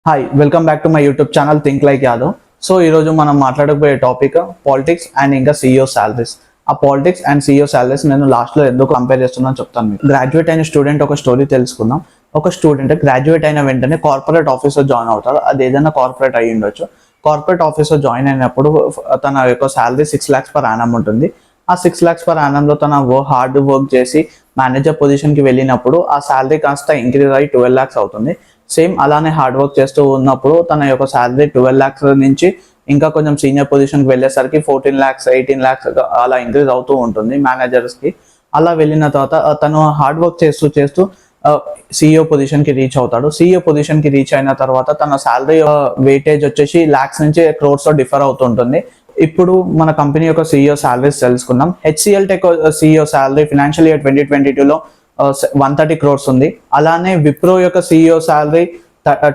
Hi welcome back to my YouTube channel think like Yadav. So ఈరోజు మనం మాట్లాడకపోయే topic politics and ఇంకా CEO salaries. ఆ politics and CEO salaries నేను లాస్ట్లో ఎందుకు కంపేర్ చేస్తున్నాను చెప్తాను. మీకు గ్రాడ్యుయేట్ అయిన స్టూడెంట్ ఒక స్టోరీ తెలుసుకుందాం. ఒక స్టూడెంట్ గ్రాడ్యుయేట్ అయిన వెంటనే కార్పొరేట్ ఆఫీస్లో జాయిన్ అవుతారు. అది ఏదైనా కార్పొరేట్ అయ్యి ఉండొచ్చు. కార్పొరేట్ ఆఫీస్లో జాయిన్ అయినప్పుడు తన యొక్క శాలరీ 6 lakhs per annum ఉంటుంది. ఆ 6 lakhs per annumలో తన హార్డ్ వర్క్ చేసి మేనేజర్ పొజిషన్కి వెళ్ళినప్పుడు ఆ శాలరీ కాస్త ఇంక్రీజ్ అయ్యి 12 lakhs అవుతుంది. సేమ్ అలానే హార్డ్ వర్క్ చేస్తూ ఉన్నప్పుడు తన యొక్క శాలరీ 12 lakhs నుంచి ఇంకా కొంచెం సీనియర్ పొజిషన్కి వెళ్ళేసరికి 14 lakhs 18 lakhs అలా ఇంక్రీజ్ అవుతూ ఉంటుంది మేనేజర్స్కి. అలా వెళ్ళిన తర్వాత తను హార్డ్ వర్క్ చేస్తూ సిఇఓ పొజిషన్కి రీచ్ అవుతాడు. సిఇఓ పొజిషన్కి రీచ్ అయిన తర్వాత తన శాలరీ వెయిటేజ్ వచ్చేసి lakhs నుంచి crores డిఫర్ అవుతుంటుంది. ఇప్పుడు మన కంపెనీ యొక్క సిఇఓ శాలరీస్ తెలుసుకుందాం. HCL tech CEO salary financial year 2022లో 130 crores ఉంది. అలానే విప్రో యొక్క సిఇఓ శాలరీ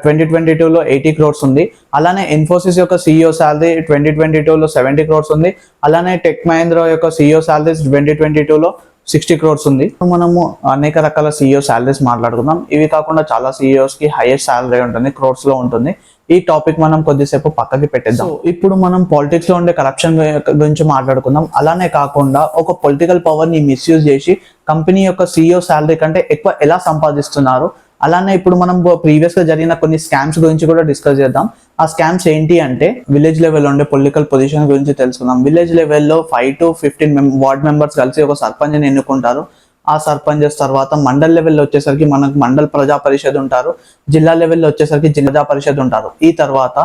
2022లో 80 crores ఉంది. అలానే ఇన్ఫోసిస్ యొక్క సిఇఓ శాలరీ 2022లో 70 crores ఉంది. అలానే టెక్ మహీంద్రా యొక్క సిఇఓ శాలరీస్ 2022లో 60 crores ఉంది. మనము అనేక రకాల సిఇఓ శాలరీస్ మాట్లాడుకుందాం. ఇవి కాకుండా చాలా సిఇఓస్కి హైయెస్ట్ శాలరీ ఉంటుంది, క్రోర్స్లో ఉంటుంది. ఈ టాపిక్ మనం కొద్దిసేపు పక్కకి పెట్టేద్దాం. ఇప్పుడు మనం పాలిటిక్స్ లో ఉండే కరప్షన్ గురించి మాట్లాడుకుందాం. అలానే కాకుండా ఒక పొలిటికల్ పవర్ ని మిస్యూజ్ చేసి కంపెనీ యొక్క సిఇఓ శాలరీ కంటే ఎక్కువ ఎలా సంపాదిస్తున్నారు, అలానే ఇప్పుడు మనం ప్రీవియస్ గా జరిగిన కొన్ని స్కామ్స్ గురించి కూడా డిస్కస్ చేద్దాం. ఆ స్కామ్స్ ఏంటి అంటే విలేజ్ లెవెల్ ఉండే పొలిటికల్ పొజిషన్ గురించి తెలుసుకుందాం. విలేజ్ లెవెల్లో 5 to 15 వార్డ్ మెంబర్స్ కలిసి ఒక సర్పంచ్ని ఎన్నుకుంటారు. ఆ సర్పంచెస్ తర్వాత మండల్ లెవెల్లో వచ్చేసరికి మనకు మండల్ ప్రజా పరిషత్ ఉంటారు. జిల్లా లెవెల్లో వచ్చేసరికి జిల్లా పరిషత్ ఉంటారు. ఈ తర్వాత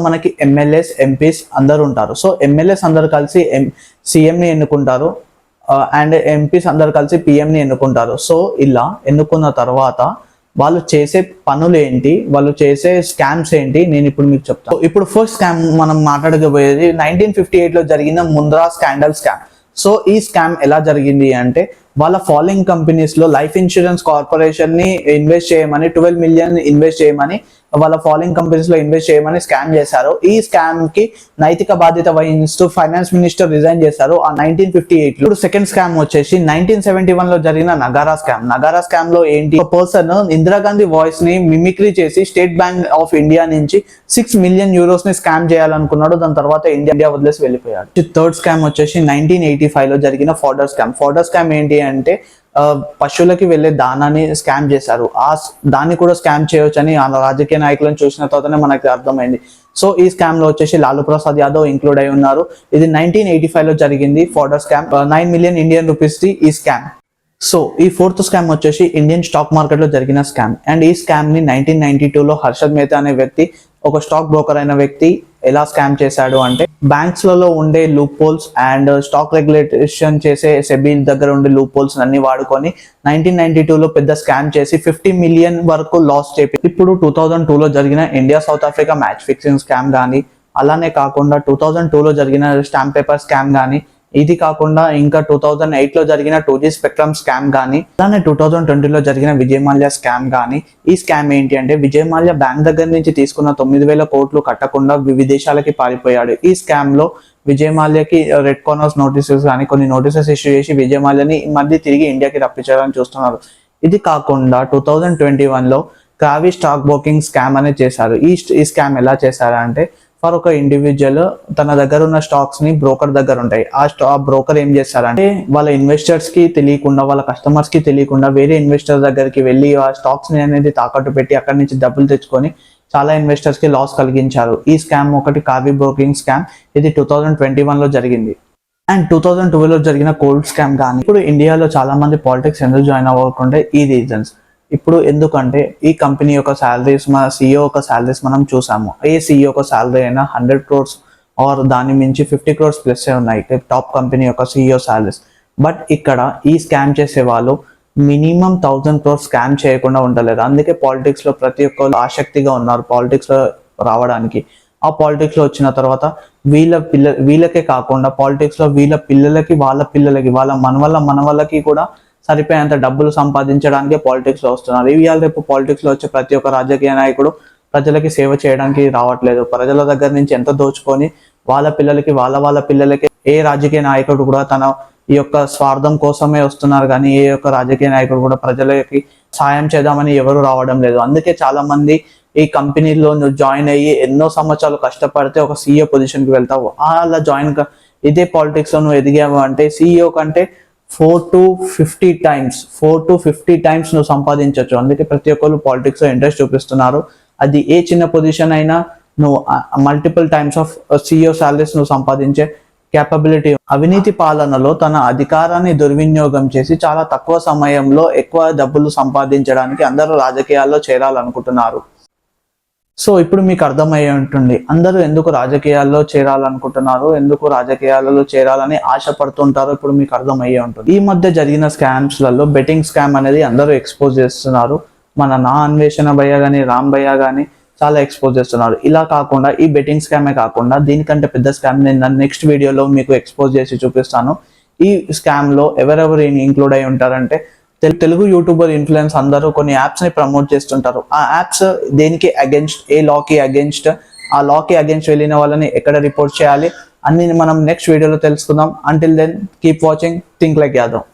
మనకి ఎమ్మెల్యేస్ ఎంపీస్ అందరు ఉంటారు. సో ఎమ్మెల్యేస్ అందరు కలిసి సీఎంని ఎన్నుకుంటారు అండ్ ఎంపీస్ అందరు కలిసి పిఎంని ఎన్నుకుంటారు. సో ఇలా ఎన్నుకున్న తర్వాత వాళ్ళు చేసే పనులు ఏంటి, వాళ్ళు చేసే స్కామ్స్ ఏంటి, నేను ఇప్పుడు మీకు చెప్తాను. ఇప్పుడు ఫస్ట్ స్కామ్ మనం మాట్లాడకపోయేది 1958లో జరిగిన ముంద్రా స్కాండల్ స్కామ్. సో ఈ స్కామ్ ఎలా జరిగింది అంటే వాళ్ళ ఫాలోయింగ్ కంపెనీస్ లో లైఫ్ ఇన్సూరెన్స్ కార్పొరేషన్ ని ఇన్వెస్ట్ చేయమని 12 million ఇన్వెస్ట్ చేయమని వాళ్ళ ఫాలోయింగ్ కంపెనీస్ లో ఇన్వెస్ట్ చేయమని స్కామ్ చేశారు. ఈ స్కామ్ కి నైతిక బాధ్యత వహిస్తూ ఫైనాన్స్ మినిస్టర్ రిజైన్ చేశారు ఆ 1958లో. ఇప్పుడు సెకండ్ స్కామ్ వచ్చేసి 1971లో జరిగిన నగారా స్కామ్. నగారా స్కామ్ లో ఏంటి, ఒక పర్సన్ ఇందిరాగాంధీ వాయిస్ ని మిమిక్రీ చేసి స్టేట్ బ్యాంక్ ఆఫ్ ఇండియా నుంచి 6 million euros ని స్కామ్ చేయాలనుకున్నాడు. దాని తర్వాత ఇండియా వదిలేసి వెళ్ళిపోయాడు. థర్డ్ స్కామ్ వచ్చేసి 1985లో జరిగిన ఫాడర్ స్కామ్. ఫాడర్ స్కామ్ ఏంటి అంటే పశువులకి వెళ్ళే దానాన్ని స్కామ్ చేశారు. దాన్ని కూడా స్కామ్ చేయొచ్చు అని రాజకీయ నాయకులను చూసిన తర్వాతనే మనకి అర్థమైంది. సో ఈ స్కామ్ లో వచ్చేసి లాలూ ప్రసాద్ యాదవ్ ఇంక్లూడ్ అయి ఉన్నారు. ఇది 1985లో జరిగింది fodder scam. 9 million Indian rupees ఈ స్కామ్. సో ఈ ఫోర్త్ స్కామ్ వచ్చేసి ఇండియన్ స్టాక్ మార్కెట్ లో జరిగిన స్కామ్. అండ్ ఈ స్కామ్ ని 1992లో హర్షద్ మెహతా అనే వ్యక్తి, ఒక స్టాక్ బ్రోకర్ అయిన వ్యక్తి ఎలా స్కామ్ చేశాడు అంటే బ్యాంక్స్ లలో ఉండే loop holes and stock regulation చేసే సెబీ దగ్గర ఉండే లూప్ హోల్స్ అన్ని వాడుకొని 1992లో పెద్ద స్కామ్ చేసి 50 million వరకు లాస్ చేపి ఇప్పుడు 2002లో జరిగిన India south Africa match fixing scam కానీ, అలానే కాకుండా 2002లో జరిగిన స్టాంప్ పేపర్ స్కామ్ కానీ, ఇది కాకుండా ఇంకా 2008లో జరిగిన 2G స్పెక్ట్రమ్ స్కామ్ కానీ, అలానే 2020లో జరిగిన విజయ్ మాల్యా స్కామ్ కానీ. ఈ స్కామ్ ఏంటి అంటే విజయ్ మాల్యా బ్యాంక్ దగ్గర నుంచి తీసుకున్న 9,000 కోట్లు కట్టకుండా విదేశాలకి పారిపోయాడు. ఈ స్కామ్ లో విజయ్ మాల్యాకి రెడ్ కార్నర్స్ నోటీసెస్ కానీ కొన్ని నోటీసెస్ ఇష్యూ చేసి విజయ్ మాల్యాని మళ్ళీ తిరిగి ఇండియాకి రప్పించాలని చూస్తున్నారు. ఇది కాకుండా 2021లో క్రావీ స్టాక్ బ్రోకింగ్ స్కామ్ అనేది చేశారు. ఈ స్కామ్ ఎలా చేశారంటే ఫర్ ఒక ఇండివిజువల్ తన దగ్గర ఉన్న స్టాక్స్ ని బ్రోకర్ దగ్గర ఉంటాయి. ఆ బ్రోకర్ ఏం చేస్తారంటే వాళ్ళ ఇన్వెస్టర్స్ కి తెలియకుండా, వాళ్ళ కస్టమర్స్ కి తెలియకుండా వేరే ఇన్వెస్టర్ దగ్గరికి వెళ్ళి ఆ స్టాక్స్ ని అనేది తాకట్టు పెట్టి అక్కడి నుంచి డబ్బులు తెచ్చుకొని చాలా ఇన్వెస్టర్స్ కి లాస్ కలిగించారు. ఈ స్కామ్ ఒకటి కార్వీ బ్రోకింగ్ స్కామ్. ఇది 2021లో జరిగింది. అండ్ 2012లో జరిగిన కోల్డ్ స్కామ్ కానీ. ఇప్పుడు ఇండియాలో చాలా మంది పాలిటిక్స్ ఎందుకు జాయిన్ అవ్వకుంటే ఈ రీజన్స్. ఇప్పుడు ఎందుకంటే ఈ కంపెనీ యొక్క శాలరీస్, మన సిఇఓ యొక్క శాలరీస్ మనం చూసాము. ఏ సిఇఓ యొక్క శాలరీ అయినా 100 crores ఆర్ దాని మించి 50 crores ప్లస్ ఉన్నాయి టాప్ కంపెనీ యొక్క సిఇఓ శాలరీస్. బట్ ఇక్కడ ఈ స్కామ్ చేసే వాళ్ళు మినిమం 1000 crores స్కామ్ చేయకుండా ఉండలేరు. అందుకే పాలిటిక్స్ లో ప్రతి ఒక్కరు ఆసక్తిగా ఉన్నారు పాలిటిక్స్ లో రావడానికి. ఆ పాలిటిక్స్ లో వచ్చిన తర్వాత వీళ్ళకే కాకుండా పాలిటిక్స్ లో వీళ్ళ పిల్లలకి, వాళ్ళ మనవళ్ళకి కూడా సరిపోయేంత డబ్బులు సంపాదించడానికి పాలిటిక్స్ లో వస్తున్నారు. ఇవాళ రేపు పాలిటిక్స్ లో వచ్చే ప్రతి ఒక్క రాజకీయ నాయకుడు ప్రజలకి సేవ చేయడానికి రావట్లేదు. ప్రజల దగ్గర నుంచి ఎంత దోచుకొని వాళ్ళ పిల్లలకి ఏ రాజకీయ నాయకుడు కూడా తన ఈ యొక్క స్వార్థం కోసమే వస్తున్నారు. కానీ ఏ యొక్క రాజకీయ నాయకుడు కూడా ప్రజలకి సాయం చేద్దామని ఎవరు రావడం లేదు. అందుకే చాలా మంది ఈ కంపెనీలో నువ్వు జాయిన్ అయ్యి ఎన్నో సంవత్సరాలు కష్టపడితే ఒక సీఈఓ పొజిషన్కి వెళ్తావు. అలా ఇదే పాలిటిక్స్ లో నువ్వు ఎదిగావు అంటే సీఈఓ కంటే 4 to 50 టైమ్స్ నువ్వు సంపాదించవచ్చు. అందుకే ప్రతి ఒక్కరు పాలిటిక్స్ లో ఇంట్రెస్ట్ చూపిస్తున్నారు. అది ఏ చిన్న పొజిషన్ అయినా నువ్వు multiple times of CEO salaries నువ్వు సంపాదించే క్యాపబిలిటీ. అవినీతి పాలనలో తన అధికారాన్ని దుర్వినియోగం చేసి చాలా తక్కువ సమయంలో ఎక్కువ డబ్బులు సంపాదించడానికి అందరూ రాజకీయాల్లో చేరాలనుకుంటున్నారు. సో ఇప్పుడు మీకు అర్థమయ్యే ఉంటుంది అందరూ ఎందుకు రాజకీయాల్లో చేరాలనుకుంటున్నారు, ఎందుకు రాజకీయాలలో చేరాలని ఆశపడుతుంటారో ఇప్పుడు మీకు అర్థమయ్యే ఉంటుంది. ఈ మధ్య జరిగిన స్కామ్స్లలో బెట్టింగ్ స్కామ్ అనేది అందరూ ఎక్స్పోజ్ చేస్తున్నారు. మన నా అన్వేషణ భయ్య కానీ రామ్ భయ్య కానీ చాలా ఎక్స్పోజ్ చేస్తున్నారు. ఇలా కాకుండా ఈ బెట్టింగ్ స్కామే కాకుండా దీనికంటే పెద్ద స్కామ్ నేను నెక్స్ట్ వీడియోలో మీకు ఎక్స్పోజ్ చేసి చూపిస్తాను. ఈ స్కామ్ లో ఎవరెవరు ఇంక్లూడ్ అయి ఉంటారంటే తెలుగు యూట్యూబర్ ఇన్ఫ్లుయెన్స్ అందరూ కొన్ని యాప్స్ ని ప్రమోట్ చేస్తుంటారు. ఆ యాప్స్ దేనికి అగెన్స్ట్, ఏ లాకి అగెన్స్ట్, ఆ లాకి అగెన్స్ట్ వెళ్ళిన వాళ్ళని ఎక్కడ రిపోర్ట్ చేయాలి అన్ని మనం నెక్స్ట్ వీడియోలో తెలుసుకుందాం. Until then keep watching think like Yadav.